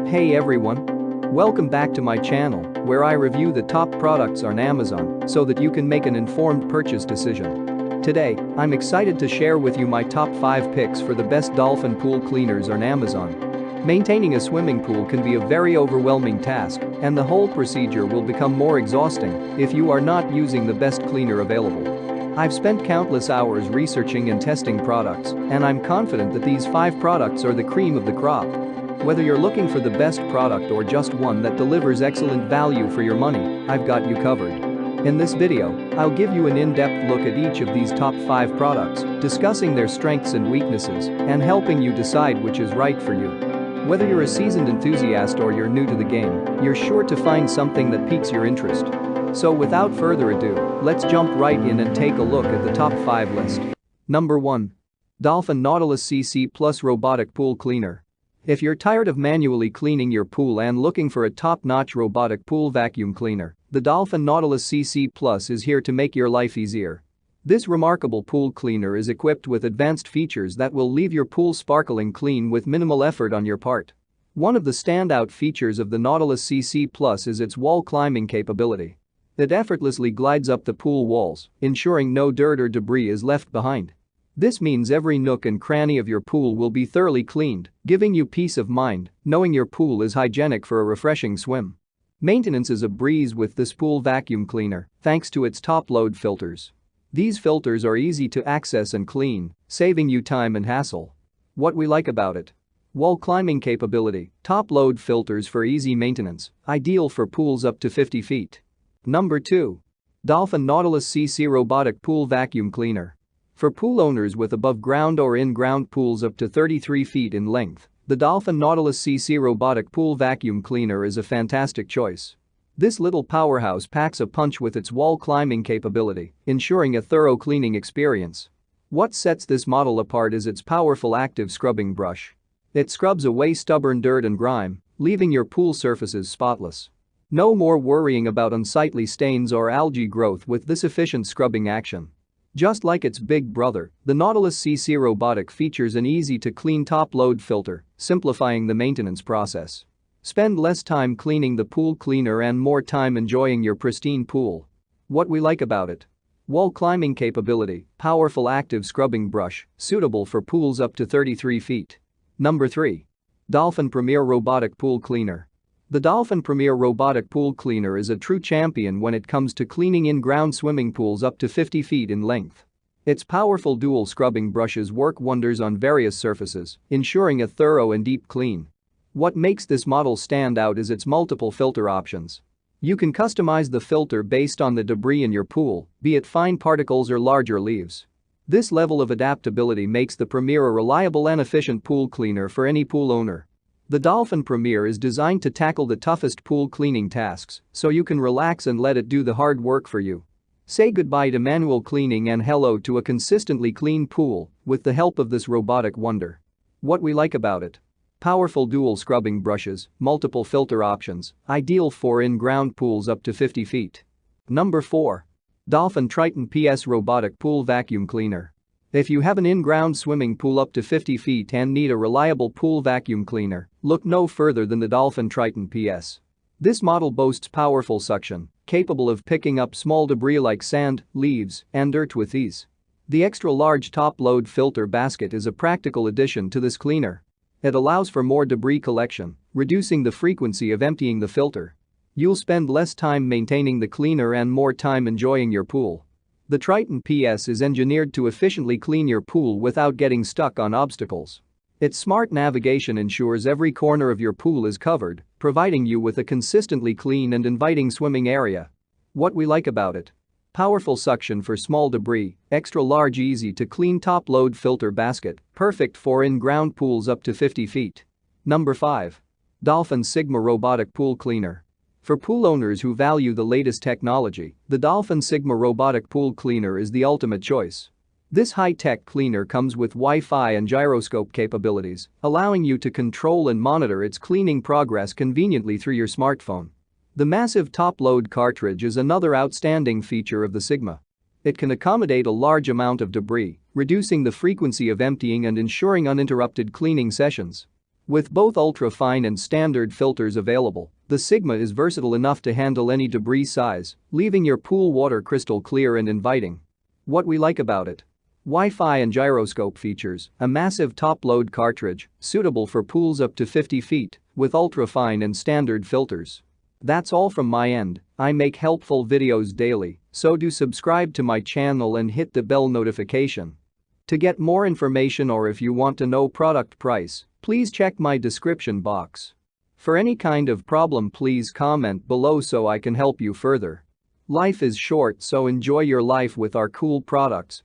Hey everyone! Welcome back to my channel, where I review the top products on Amazon so that you can make an informed purchase decision. Today, I'm excited to share with you my top 5 picks for the best Dolphin pool cleaners on Amazon. Maintaining a swimming pool can be a very overwhelming task, and the whole procedure will become more exhausting if you are not using the best cleaner available. I've spent countless hours researching and testing products, and I'm confident that these 5 products are the cream of the crop. Whether you're looking for the best product or just one that delivers excellent value for your money, I've got you covered. In this video, I'll give you an in-depth look at each of these top 5 products, discussing their strengths and weaknesses, and helping you decide which is right for you. Whether you're a seasoned enthusiast or you're new to the game, you're sure to find something that piques your interest. So without further ado, let's jump right in and take a look at the top 5 list. Number 1. Dolphin Nautilus CC Plus Robotic Pool Cleaner. If you're tired of manually cleaning your pool and looking for a top-notch robotic pool vacuum cleaner, the Dolphin Nautilus CC Plus is here to make your life easier. This remarkable pool cleaner is equipped with advanced features that will leave your pool sparkling clean with minimal effort on your part. One of the standout features of the Nautilus CC Plus is its wall climbing capability. It effortlessly glides up the pool walls, ensuring no dirt or debris is left behind. This means every nook and cranny of your pool will be thoroughly cleaned, giving you peace of mind, knowing your pool is hygienic for a refreshing swim. Maintenance is a breeze with this pool vacuum cleaner, thanks to its top-load filters. These filters are easy to access and clean, saving you time and hassle. What we like about it: wall climbing capability, top-load filters for easy maintenance, ideal for pools up to 50 feet. Number 2. Dolphin Nautilus CC Robotic Pool Vacuum Cleaner. For pool owners with above-ground or in-ground pools up to 33 feet in length, the Dolphin Nautilus CC Robotic Pool Vacuum Cleaner is a fantastic choice. This little powerhouse packs a punch with its wall climbing capability, ensuring a thorough cleaning experience. What sets this model apart is its powerful active scrubbing brush. It scrubs away stubborn dirt and grime, leaving your pool surfaces spotless. No more worrying about unsightly stains or algae growth with this efficient scrubbing action. Just like its big brother, the Nautilus CC Robotic features an easy-to-clean top-load filter, simplifying the maintenance process. Spend less time cleaning the pool cleaner and more time enjoying your pristine pool. What we like about it: wall climbing capability, powerful active scrubbing brush, suitable for pools up to 33 feet. Number 3. Dolphin Premier Robotic Pool Cleaner. The Dolphin Premier Robotic Pool Cleaner is a true champion when it comes to cleaning in-ground swimming pools up to 50 feet in length. Its powerful dual scrubbing brushes work wonders on various surfaces, ensuring a thorough and deep clean. What makes this model stand out is its multiple filter options. You can customize the filter based on the debris in your pool, be it fine particles or larger leaves. This level of adaptability makes the Premier a reliable and efficient pool cleaner for any pool owner. The Dolphin Premier is designed to tackle the toughest pool cleaning tasks, so you can relax and let it do the hard work for you. Say goodbye to manual cleaning and hello to a consistently clean pool with the help of this robotic wonder. What we like about it: powerful dual scrubbing brushes, multiple filter options, ideal for in-ground pools up to 50 feet. Number 4. Dolphin Triton PS Robotic Pool Vacuum Cleaner. If you have an in-ground swimming pool up to 50 feet and need a reliable pool vacuum cleaner, look no further than the Dolphin Triton PS. This model boasts powerful suction, capable of picking up small debris like sand, leaves, and dirt with ease. The extra-large top-load filter basket is a practical addition to this cleaner. It allows for more debris collection, reducing the frequency of emptying the filter. You'll spend less time maintaining the cleaner and more time enjoying your pool. The Triton PS is engineered to efficiently clean your pool without getting stuck on obstacles. Its smart navigation ensures every corner of your pool is covered, providing you with a consistently clean and inviting swimming area. What we like about it: powerful suction for small debris, extra-large easy-to-clean top-load filter basket, perfect for in-ground pools up to 50 feet. Number 5. Dolphin Sigma Robotic Pool Cleaner. For pool owners who value the latest technology, the Dolphin Sigma Robotic Pool Cleaner is the ultimate choice. This high-tech cleaner comes with Wi-Fi and gyroscope capabilities, allowing you to control and monitor its cleaning progress conveniently through your smartphone. The massive top-load cartridge is another outstanding feature of the Sigma. It can accommodate a large amount of debris, reducing the frequency of emptying and ensuring uninterrupted cleaning sessions. With both ultra-fine and standard filters available, the Sigma is versatile enough to handle any debris size, leaving your pool water crystal clear and inviting. What we like about it: Wi-Fi and gyroscope features, a massive top-load cartridge, suitable for pools up to 50 feet, with ultra-fine and standard filters. That's all from my end. I make helpful videos daily, so do subscribe to my channel and hit the bell notification. To get more information or if you want to know product price, please check my description box. For any kind of problem, please comment below so I can help you further. Life is short, so enjoy your life with our cool products.